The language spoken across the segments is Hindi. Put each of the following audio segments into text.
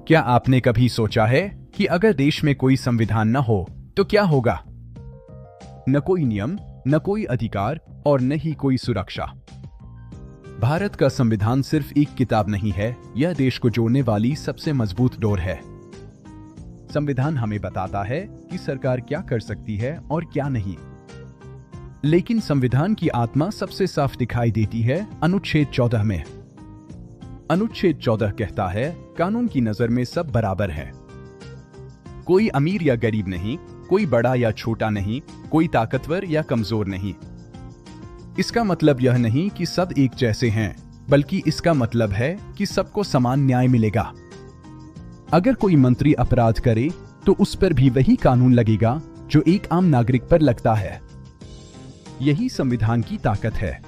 क्या आपने कभी सोचा है कि अगर देश में कोई संविधान न हो तो क्या होगा? न कोई नियम, न कोई अधिकार और न ही कोई सुरक्षा। भारत का संविधान सिर्फ एक किताब नहीं है, यह देश को जोड़ने वाली सबसे मजबूत डोर है। संविधान हमें बताता है कि सरकार क्या कर सकती है और क्या नहीं। लेकिन संविधान की आत्मा सबसे साफ दिखाई देती है अनुच्छेद 14 में। अनुच्छेद 14 कहता है, कानून की नजर में सब बराबर है। कोई अमीर या गरीब नहीं, कोई बड़ा या छोटा नहीं, कोई ताकतवर या कमजोर नहीं। इसका मतलब यह नहीं कि सब एक जैसे हैं, बल्कि इसका मतलब है कि सबको समान न्याय मिलेगा। अगर कोई मंत्री अपराध करे तो उस पर भी वही कानून लगेगा जो एक आम नागरिक पर लगता है। यही संविधान की ताकत है।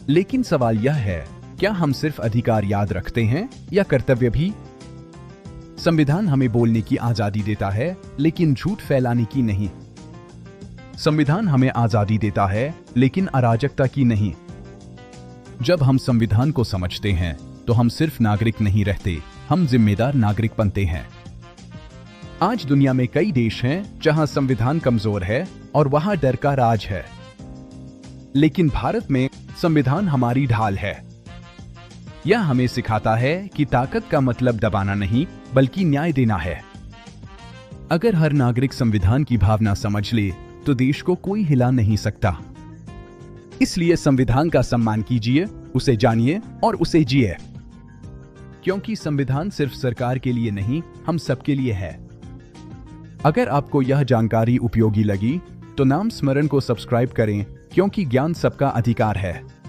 लेकिन सवाल यह है, क्या हम सिर्फ अधिकार याद रखते हैं या कर्तव्य भी? संविधान हमें बोलने की आजादी देता है, लेकिन झूठ फैलाने की नहीं। संविधान हमें आजादी देता है, लेकिन अराजकता की नहीं। जब हम संविधान को समझते हैं तो हम सिर्फ नागरिक नहीं रहते, हम जिम्मेदार नागरिक बनते हैं। आज दुनिया में कई देश हैं जहां संविधान कमजोर है और वहां डर का राज है। लेकिन भारत में संविधान हमारी ढाल है। यह हमें सिखाता है कि ताकत का मतलब दबाना नहीं, बल्कि न्याय देना है। अगर हर नागरिक संविधान की भावना समझ ले तो देश को कोई हिला नहीं सकता। इसलिए संविधान का सम्मान कीजिए, उसे जानिए और उसे जिए। क्योंकि संविधान सिर्फ सरकार के लिए नहीं, हम सबके लिए है। अगर आपको यह जानकारी उपयोगी लगी तो नाम स्मरण को सब्सक्राइब करें, क्योंकि ज्ञान सबका अधिकार है।